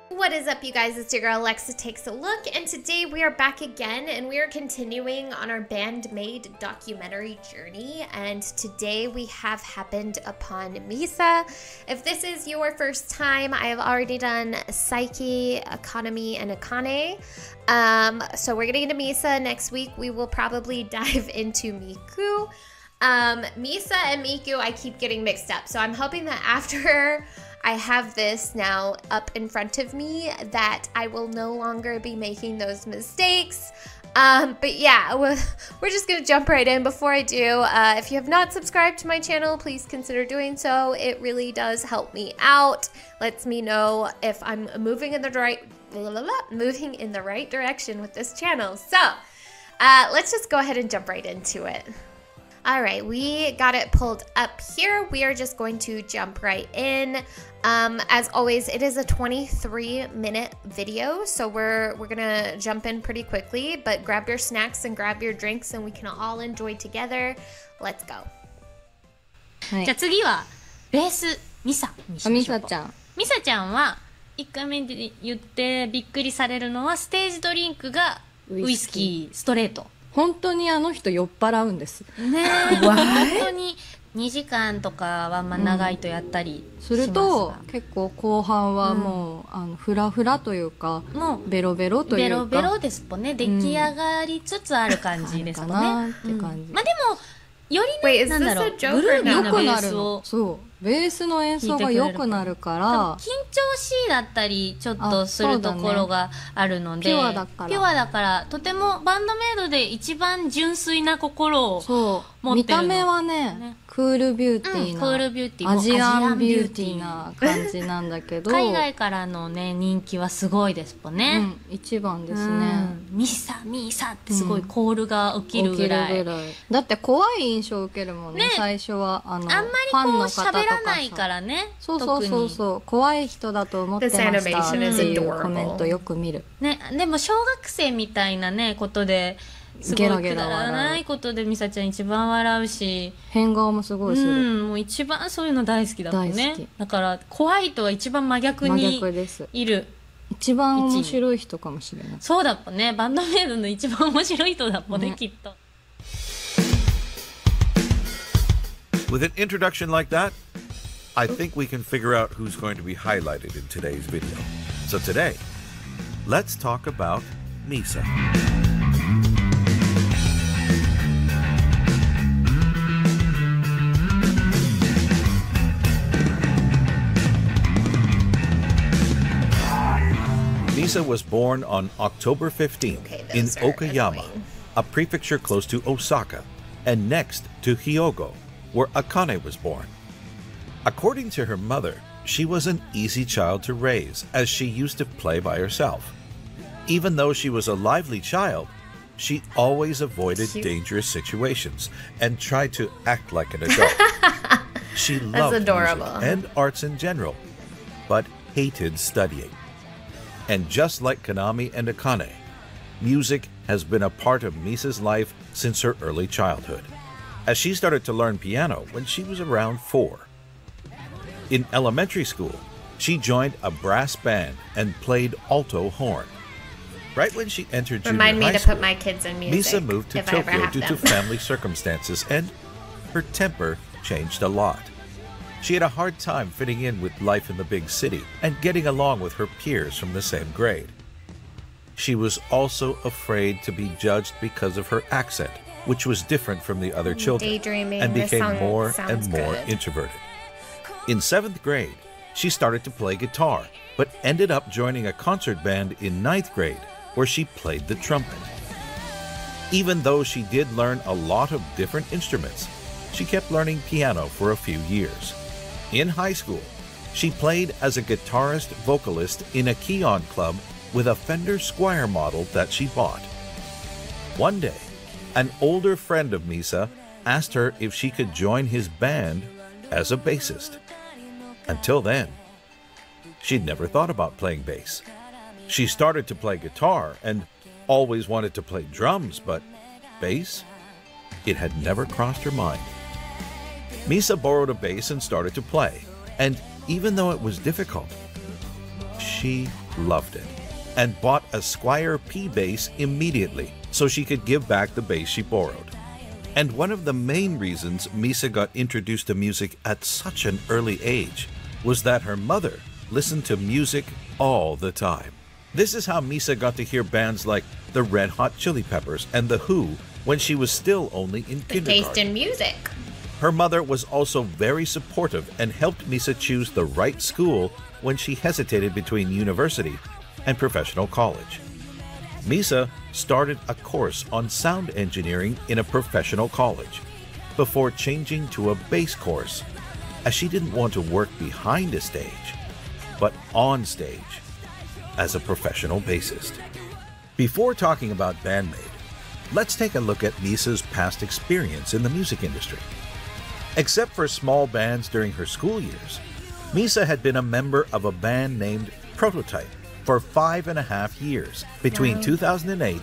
What is up, you guys? It's your girl Alexa Takes a Look, and today we are back again and we are continuing on our Band-maid documentary journey. And today we have happened upon MISA. If this is your first time, I have already done Psyche, Economy, and Akane. So we're getting into MISA. Next week we will probably dive into Miku. MISA and Miku I keep getting mixed up, so I'm hoping that after I have this now up in front of me that I will no longer be making those mistakes. But yeah, we're just gonna jump right in. Before I do, if you have not subscribed to my channel, please consider doing so. It really does help me out. Lets me know if I'm moving in the right direction with this channel. So let's just go ahead and jump right into it. All right, we got it pulled up here. We are just going to jump right in. As always, it is a 23-minute video, so we're gonna jump in pretty quickly, but grab your snacks and grab your drinks and we can all enjoy together. Let's go. じゃあ次はベースミサにしましょう。ミサちゃんは1回目で言ってびっくりされるのはステージドリンクがウイスキーストレート。本当にあの人酔っ払うんです。ねえ、本当に2時間とかはまあ長いとやったりしますが、すると結構後半はもう、フラフラというか、もうベロベロというか、ベロベロですもんね。出来上がりつつある感じですもんね。まあでもよりね、なんだろう、ブルーニーのベースを、ベースの演奏が良くなるから、緊張しいだったりちょっとするところがあるので、ピュアだからとてもバンドメイドで一番純粋な心を持ってるの。見た目はね、クールビューティーな、アジアンビューティーな感じなんだけど、海外からのね人気はすごいですもんね。一番ですね。ミサミサってすごいコールが起きるぐらい。だって怖い印象を受けるもんね。最初はあんまりこう喋らないからね。そう怖い人だと思ってましたっていうコメントよく見る。ね、でも小学生みたいなねことで。すごいくだらないことでミサちゃん一番笑うし、変顔もすごいする。もう一番そういうの大好きだもんね。だから怖いとは一番真逆にいる。一番面白い人かもしれない。そうだもんね。バンドメイドの一番面白い人だもんね、きっと。With an introduction like that, I think we can figure out who's going to be highlighted in today's video. So today, let's talk about MISA. MISA was born on October 15th in Okayama, a prefecture close to Osaka, and next to Hyogo, where Akane was born. According to her mother, she was an easy child to raise, as she used to play by herself. Even though she was a lively child, she always avoided dangerous situations and tried to act like an adult. She loved music and arts in general, but hated studying. And just like Konami and Akane, music has been a part of MISA's life since her early childhood, as she started to learn piano when she was around 4. In elementary school, she joined a brass band and played alto horn. Right when she entered junior high school, my kids in music, MISA moved to Tokyo due to family circumstances, and her temper changed a lot. She had a hard time fitting in with life in the big city and getting along with her peers from the same grade. She was also afraid to be judged because of her accent, which was different from the other children, and became more and more introverted. In 7th grade, she started to play guitar, but ended up joining a concert band in 9th grade, where she played the trumpet. Even though she did learn a lot of different instruments, she kept learning piano for a few years. In high school, she played as a guitarist vocalist in a Keon club with a Fender Squier model that she bought. One day, an older friend of MISA asked her if she could join his band as a bassist. Until then, she'd never thought about playing bass. She started to play guitar and always wanted to play drums, but bass? It had never crossed her mind. MISA borrowed a bass and started to play, and even though it was difficult, she loved it and bought a Squier P bass immediately so she could give back the bass she borrowed. And one of the main reasons MISA got introduced to music at such an early age was that her mother listened to music all the time. This is how MISA got to hear bands like the Red Hot Chili Peppers and The Who when she was still only in kindergarten. Taste in music. Her mother was also very supportive and helped MISA choose the right school when she hesitated between university and professional college. MISA started a course on sound engineering in a professional college before changing to a bass course, as she didn't want to work behind a stage, but on stage as a professional bassist. Before talking about Band-maid, let's take a look at MISA's past experience in the music industry. Except for small bands during her school years, MISA had been a member of a band named Prototype for 5.5 years between 2008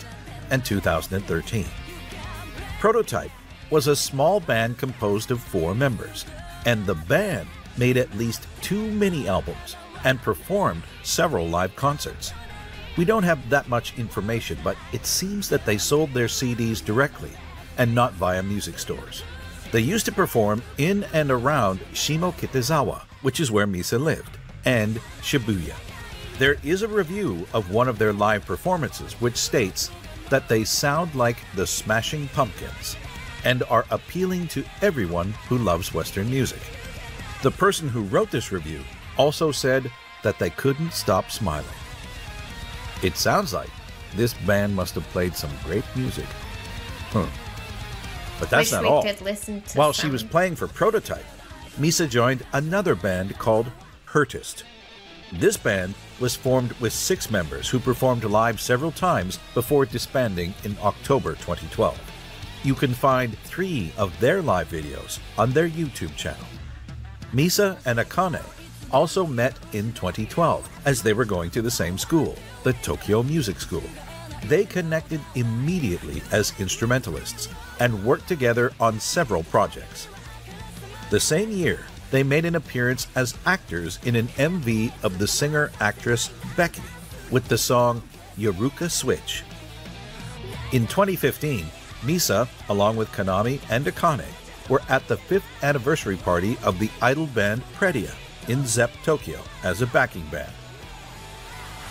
and 2013. Prototype was a small band composed of 4 members, and the band made at least 2 mini-albums and performed several live concerts. We don't have that much information, but it seems that they sold their CDs directly and not via music stores. They used to perform in and around Shimokitazawa, which is where MISA lived, and Shibuya. There is a review of one of their live performances which states that they sound like the Smashing Pumpkins and are appealing to everyone who loves Western music. The person who wrote this review also said that they couldn't stop smiling. It sounds like this band must have played some great music. But that's not all. While she was playing for Prototype, MISA joined another band called Hertist. This band was formed with 6 members who performed live several times before disbanding in October 2012. You can find 3 of their live videos on their YouTube channel. MISA and Akane also met in 2012 as they were going to the same school, the Tokyo Music School. They connected immediately as instrumentalists and worked together on several projects. The same year, they made an appearance as actors in an MV of the singer-actress Becky with the song Yoruka Switch. In 2015, MISA, along with Konami and Akane, were at the 5th anniversary party of the idol band Predia in Zepp Tokyo as a backing band.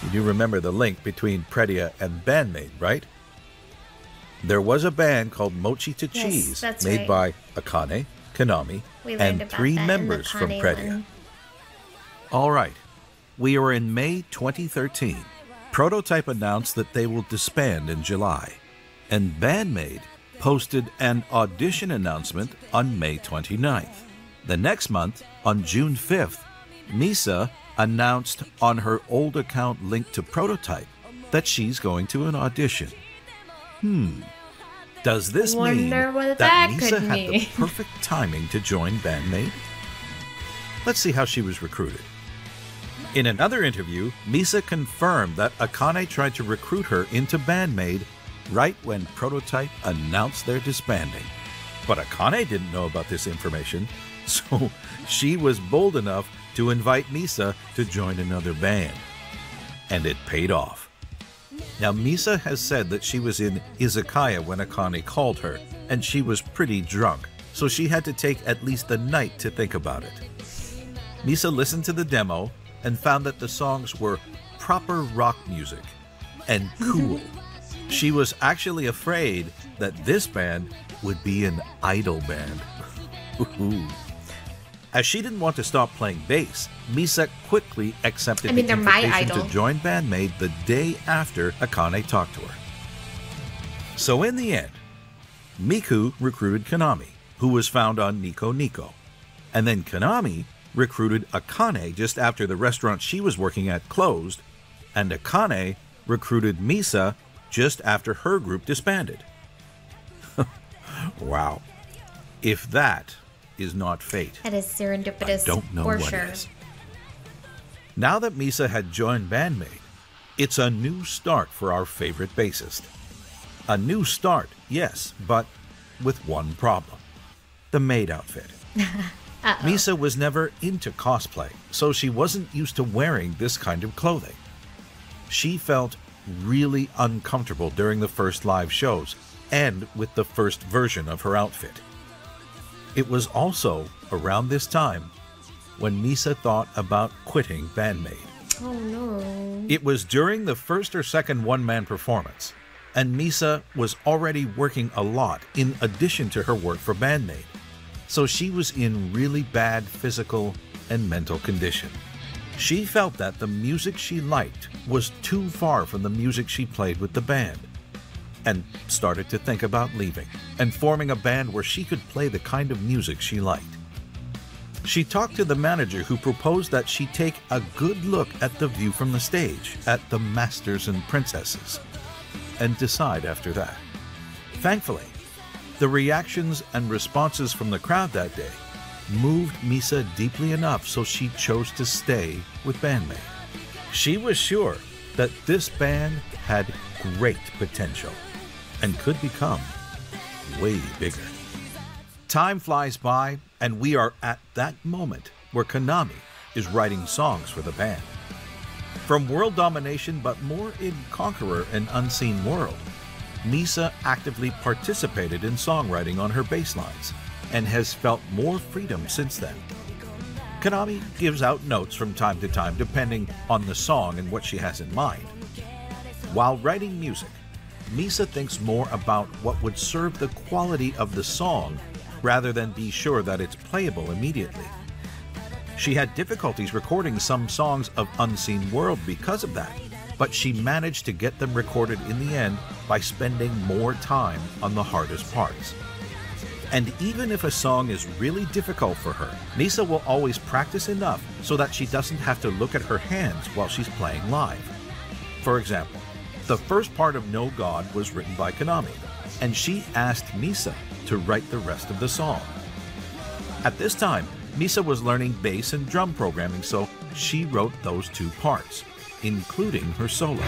You do remember the link between Predia and Band-maid, right? There was a band called Mochi to Cheese made by Akane, Konami, and 3 members from Predia. All right, we are in May 2013. Prototype announced that they will disband in July, and Band-maid posted an audition announcement on May 29th. The next month, on June 5th, MISA announced on her old account linked to Prototype that she's going to an audition. Does this mean that MISA had the perfect timing to join Band-maid? Let's see how she was recruited. In another interview, MISA confirmed that Akane tried to recruit her into Band-maid right when Prototype announced their disbanding. But Akane didn't know about this information, so she was bold enough to invite MISA to join another band. And it paid off. Now, MISA has said that she was in izakaya when Akane called her, and she was pretty drunk, so she had to take at least the night to think about it. MISA listened to the demo and found that the songs were proper rock music and cool. She was actually afraid that this band would be an idol band. As she didn't want to stop playing bass, MISA quickly accepted the invitation to join Band-maid the day after Akane talked to her. So in the end, Miku recruited Konami, who was found on Nico Nico. And then Konami recruited Akane just after the restaurant she was working at closed, and Akane recruited MISA just after her group disbanded. Wow. If that is not fate, that is serendipitous. I don't know what is. Now that MISA had joined Band-maid, it's a new start for our favorite bassist. A new start, yes, but with one problem: the maid outfit. MISA was never into cosplay, so she wasn't used to wearing this kind of clothing. She felt really uncomfortable during the first live shows and with the first version of her outfit. It was also around this time when MISA thought about quitting Band-maid. Oh no. It was during the first or second one-man performance, and MISA was already working a lot in addition to her work for Band-maid, so she was in really bad physical and mental condition. She felt that the music she liked was too far from the music she played with the band, and started to think about leaving and forming a band where she could play the kind of music she liked. She talked to the manager, who proposed that she take a good look at the view from the stage at the Masters and Princesses and decide after that. Thankfully, the reactions and responses from the crowd that day moved MISA deeply enough so she chose to stay with Band-maid. She was sure that this band had great potential and could become way bigger. Time flies by, and we are at that moment where Konami is writing songs for the band. From world domination, but more in Conqueror and Unseen World, MISA actively participated in songwriting on her bass lines and has felt more freedom since then. Konami gives out notes from time to time depending on the song and what she has in mind. While writing music, MISA thinks more about what would serve the quality of the song rather than be sure that it's playable immediately. She had difficulties recording some songs of Unseen World because of that, but she managed to get them recorded in the end by spending more time on the hardest parts. And even if a song is really difficult for her, MISA will always practice enough so that she doesn't have to look at her hands while she's playing live. For example, the first part of No God was written by Konami, and she asked MISA to write the rest of the song. At this time, MISA was learning bass and drum programming, so she wrote those two parts, including her solo.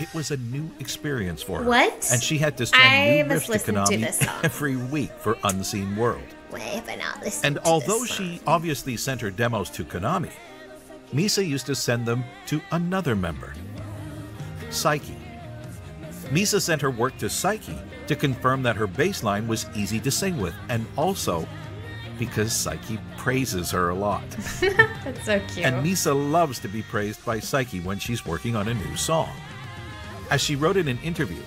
It was a new experience for her. What? And she had to send new riffs to Konami every week for Unseen World. And although she obviously sent her demos to Konami, MISA used to send them to another member, Psyche. MISA sent her work to Psyche to confirm that her bass line was easy to sing with, and also because Psyche praises her a lot. That's so cute. And MISA loves to be praised by Psyche when she's working on a new song. As she wrote in an interview,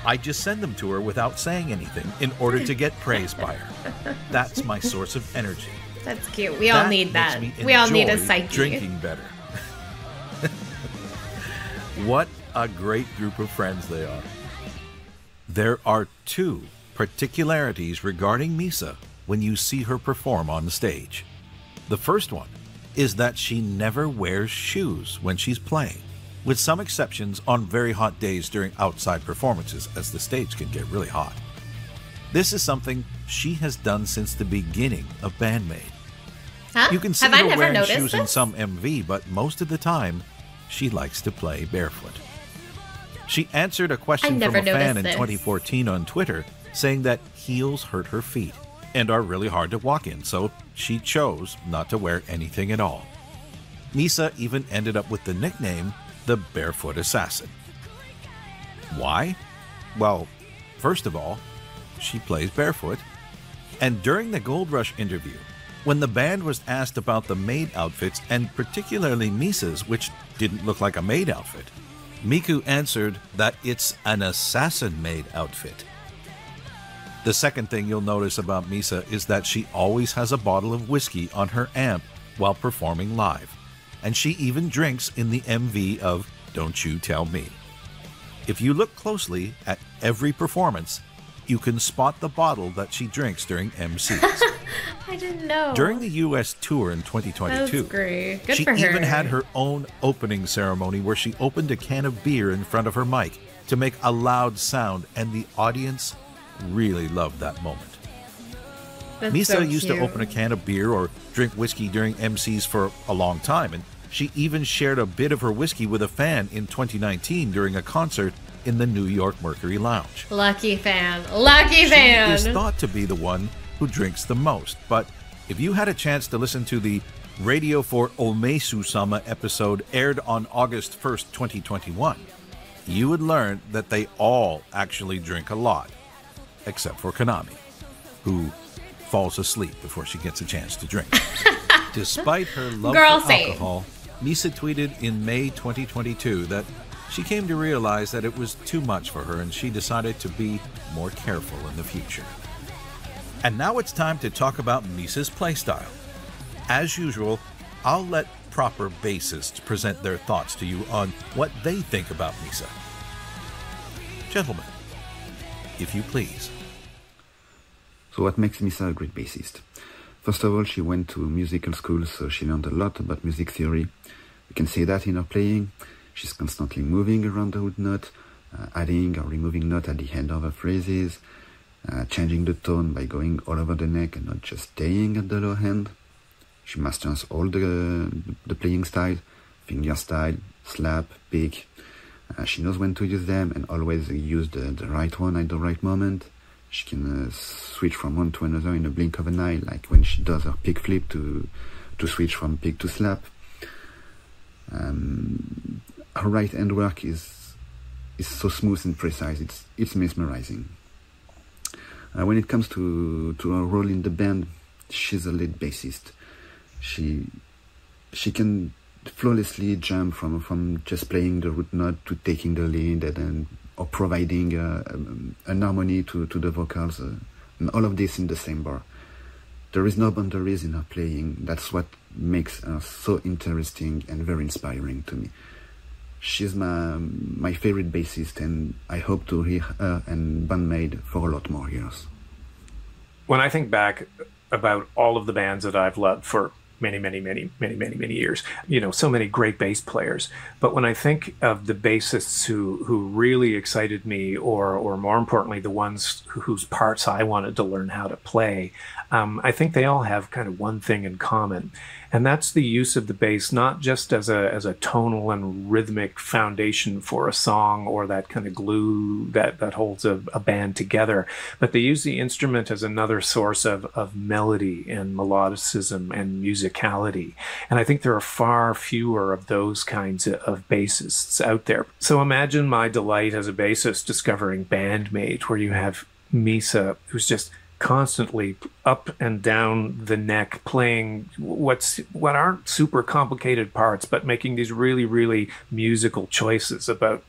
"I just send them to her without saying anything in order to get praised by her. That's my source of energy." That's cute. We all need that. We all need a Psyche. Drinking better. What a great group of friends they are. There are two particularities regarding MISA when you see her perform on stage. The first one is that she never wears shoes when she's playing, with some exceptions on very hot days during outside performances, as the stage can get really hot. This is something she has done since the beginning of Band-maid. Huh? You can see Have I her never wearing noticed shoes in this? some MV, but most of the time, she likes to play barefoot. She answered a question from a fan in 2014 on Twitter, saying that heels hurt her feet and are really hard to walk in, so she chose not to wear anything at all. MISA even ended up with the nickname the Barefoot Assassin. Why? Well, first of all, she plays barefoot. And during the Gold Rush interview, when the band was asked about the maid outfits, and particularly MISA's, which didn't look like a maid outfit, Miku answered that it's an assassin maid outfit. The second thing you'll notice about MISA is that she always has a bottle of whiskey on her amp while performing live. And she even drinks in the MV of Don't You Tell Me. If you look closely at every performance, you can spot the bottle that she drinks during MCs. I didn't know. During the US tour in 2022, That's great. Good she for her. even had her own opening ceremony where she opened a can of beer in front of her mic to make a loud sound, and the audience really loved that moment. MISA used to open a can of beer or drink whiskey during MCs for a long time, and she even shared a bit of her whiskey with a fan in 2019 during a concert in the New York Mercury Lounge. Lucky fan. Lucky fan! She is thought to be the one who drinks the most, but if you had a chance to listen to the Radio for Omesu-sama episode aired on August 1st, 2021, you would learn that they all actually drink a lot, except for Konami, who falls asleep before she gets a chance to drink. Despite her love for alcohol, MISA tweeted in May 2022 that she came to realize that it was too much for her and she decided to be more careful in the future. And now it's time to talk about MISA's playstyle. As usual, I'll let proper bassists present their thoughts to you on what they think about MISA. Gentlemen, if you please. So what makes MISA a great bassist? First of all, she went to musical school, so she learned a lot about music theory. You can see that in her playing. She's constantly moving around the root note, adding or removing note at the end of her phrases, changing the tone by going all over the neck and not just staying at the low end. She masters all the playing style, finger style, slap, pick. She knows when to use them and always use the right one at the right moment. She can switch from one to another in a blink of an eye, like when she does her pick flip to switch from pick to slap. Her right hand work is so smooth and precise. It's mesmerizing. When it comes to her role in the band, she's a lead bassist. She can flawlessly jump from just playing the root note to taking the lead or providing an harmony to the vocals, and all of this in the same bar. There is no boundaries in her playing. That's what makes her so interesting and very inspiring to me. She's my favorite bassist, and I hope to hear her and Band-maid for a lot more years. When I think back about all of the bands that I've loved for many years, so many great bass players. But when I think of the bassists who really excited me, or more importantly, the ones whose parts I wanted to learn how to play, I think they all have kind of one thing in common. And that's the use of the bass, not just as a tonal and rhythmic foundation for a song or that kind of glue that holds a band together, but they use the instrument as another source of melody and melodicism and musicality. And I think there are far fewer of those kinds of bassists out there. So imagine my delight as a bassist discovering Band-maid, where you have MISA, who's just constantly up and down the neck playing what aren't super complicated parts, but making these really musical choices about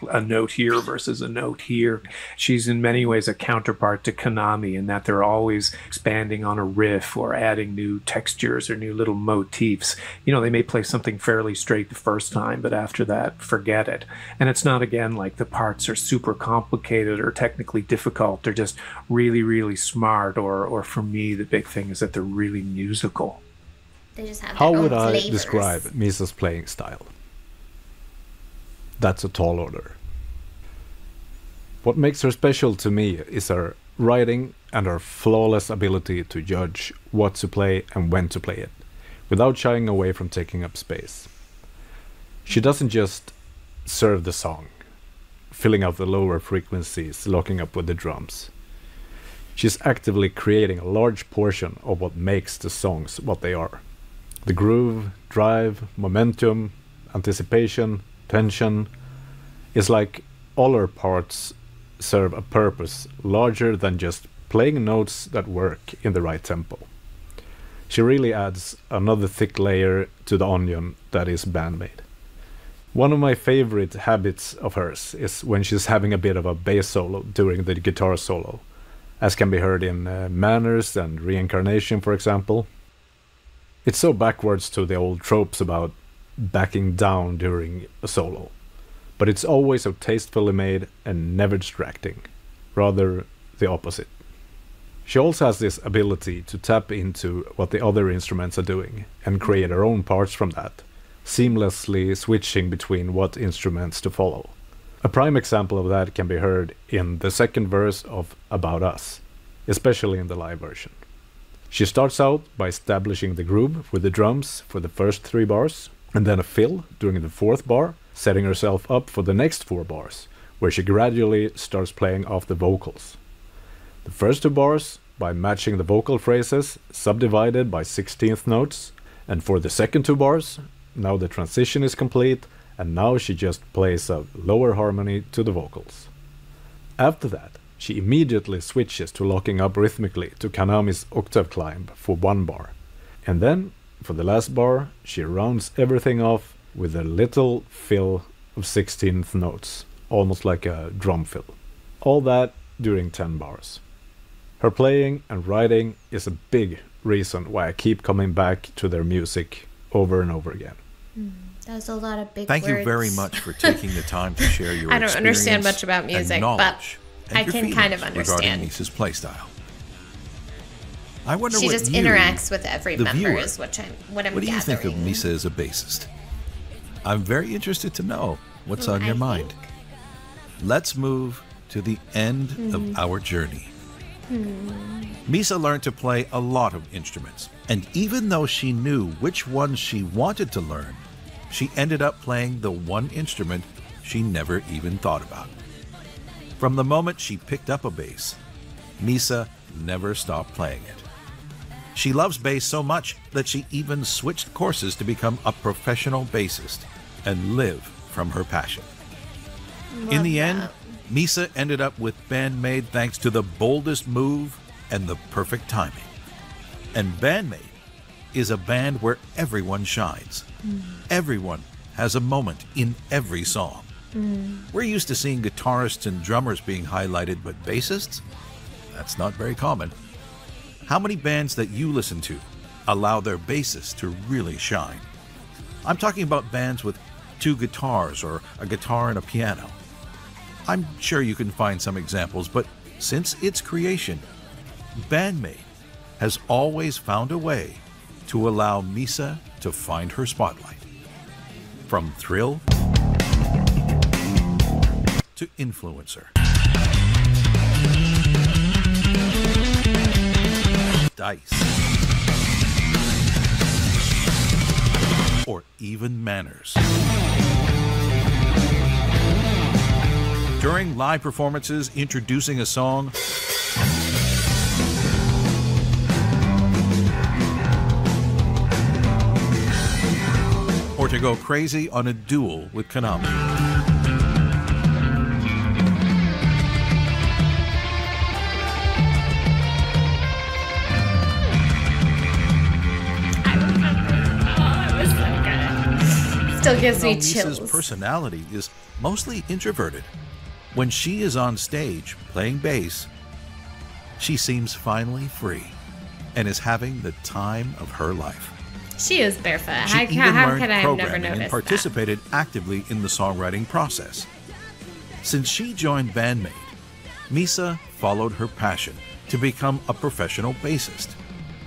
a note here versus a note here. She's in many ways a counterpart to Konami in that they're always expanding on a riff or adding new textures or new little motifs. They may play something fairly straight the first time, but after that, forget it. And it's not, again, like the parts are super complicated or technically difficult. They're just really smart, or for me, the big thing is that they're really musical. They just have How their would own I flavors. describe MISA's playing style? That's a tall order. What makes her special to me is her writing and her flawless ability to judge what to play and when to play it, without shying away from taking up space. She doesn't just serve the song, filling out the lower frequencies, locking up with the drums. She's actively creating a large portion of what makes the songs what they are. The groove, drive, momentum, anticipation, tension. It's like all her parts serve a purpose larger than just playing notes that work in the right tempo. She really adds another thick layer to the onion that is Band-maid. One of my favorite habits of hers is when she's having a bit of a bass solo during the guitar solo, as can be heard in Manners and Reincarnation, for example. It's so backwards to the old tropes about backing down during a solo, but it's always so tastefully made and never distracting, rather the opposite. She also has this ability to tap into what the other instruments are doing and create her own parts from that, seamlessly switching between what instruments to follow. A prime example of that can be heard in the second verse of About Us, especially in the live version. She starts out by establishing the groove with the drums for the first 3 bars, and then a fill during the 4th bar, setting herself up for the next 4 bars, where she gradually starts playing off the vocals. The first 2 bars by matching the vocal phrases subdivided by 16th notes, and for the second 2 bars, now the transition is complete, and now she just plays a lower harmony to the vocals. After that, she immediately switches to locking up rhythmically to Kanami's octave climb for 1 bar. And then, for the last bar, she rounds everything off with a little fill of 16th notes, almost like a drum fill. All that during 10 bars. Her playing and writing is a big reason why I keep coming back to their music over and over again. That's a lot of big Thank words. you very much for taking the time to share your I don't understand much about and music, but knowledge and I your can kind of feelings understand. regarding Misa's playstyle. I wonder She what just you, interacts with every the member, viewer, is what I'm what do you gathering. think of Misa as a bassist? I'm very interested to know what's on your mind. Let's move to the end of our journey. Misa learned to play a lot of instruments, and even though she knew which ones she wanted to learn, she ended up playing the one instrument she never even thought about. From the moment she picked up a bass, Misa never stopped playing it. She loves bass so much that she even switched courses to become a professional bassist and live from her passion. In the end, Misa ended up with Band-maid thanks to the boldest move and the perfect timing. And Band-maid is a band where everyone shines. Everyone has a moment in every song. We're used to seeing guitarists and drummers being highlighted, but bassists? That's not very common. How many bands that you listen to allow their bassists to really shine? I'm talking about bands with 2 guitars or a guitar and a piano. I'm sure you can find some examples, but since its creation, Band-maid has always found a way to allow Misa to find her spotlight. From thrill to influencer, dice, or even manners. During live performances introducing a song, or to go crazy on a duel with Kanami. Still gives me Misa's chills. personality is mostly introverted. When she is on stage playing bass, she seems finally free and is having the time of her life. She is barefoot. She How learned could I have never programming noticed and participated actively in the songwriting process. Since she joined Band-maid, Misa followed her passion to become a professional bassist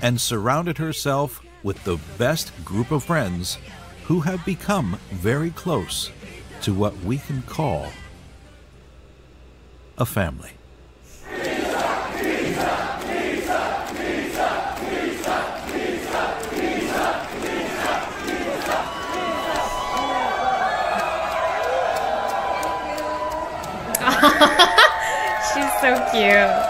and surrounded herself with the best group of friends who have become very close to what we can call a family. She's so cute.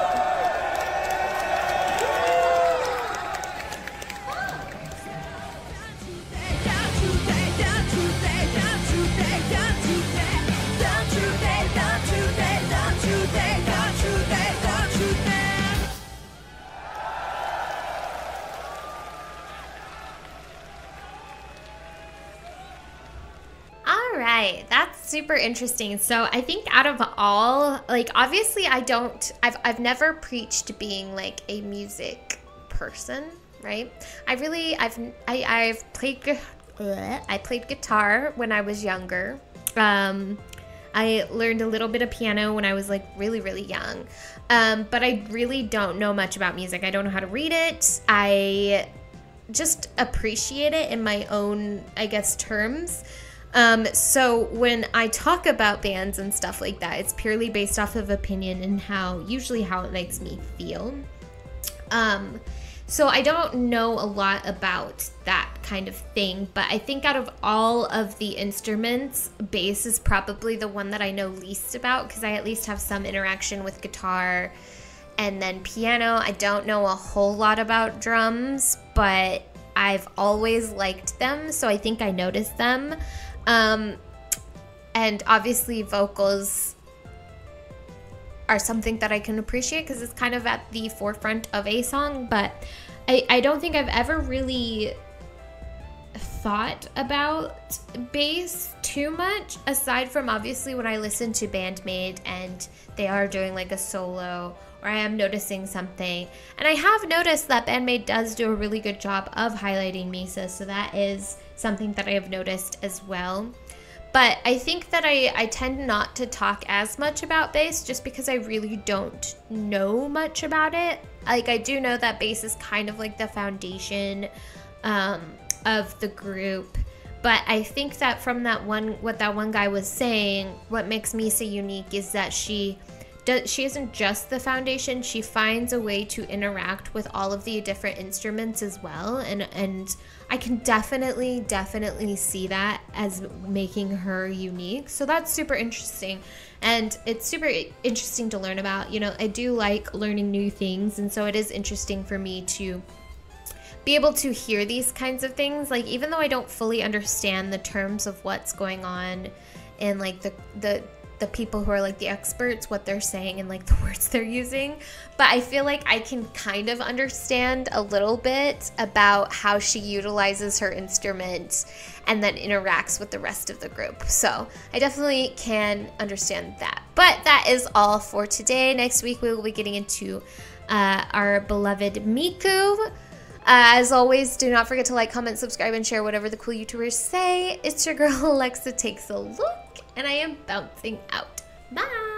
That's super interesting. So I think out of all, like, obviously I've never preached being like a music person, right? I've played guitar when I was younger. I learned a little bit of piano when I was like really, really young. But I really don't know much about music. I don't know how to read it. I just appreciate it in my own, I guess, terms. So when I talk about bands and stuff like that, it's purely based off of opinion and usually how it makes me feel. So I don't know a lot about that kind of thing, but I think out of all of the instruments, bass is probably the one that I know least about, because I at least have some interaction with guitar. And then piano, I don't know a whole lot about drums, but I've always liked them, so I think I noticed them. And obviously vocals are something that I can appreciate because it's kind of at the forefront of a song, but I don't think I've ever really thought about bass too much, aside from obviously when I listen to Band-maid and they are doing like a solo, or I am noticing something. And I have noticed that Band-maid does do a really good job of highlighting MISA, so that is something that I have noticed as well. But I think that I tend not to talk as much about bass just because I really don't know much about it. Like, I do know that bass is kind of like the foundation of the group. But I think that from what that one guy was saying, what makes MISA unique is that she isn't just the foundation. She finds a way to interact with all of the different instruments as well, and I can definitely see that as making her unique. So that's super interesting, and it's super interesting to learn about. You know, I do like learning new things, and so it is interesting for me to be able to hear these kinds of things. Like, even though I don't fully understand the terms of what's going on in like the people who are like the experts, what they're saying and like the words they're using, but I feel like I can kind of understand a little bit about how she utilizes her instrument and then interacts with the rest of the group. So I definitely can understand that. But that is all for today. Next week we will be getting into our beloved Miku. As always, do not forget to like, comment, subscribe, and share whatever the cool YouTubers say. It's your girl Alexa Takes a Look, and I am bouncing out. Bye!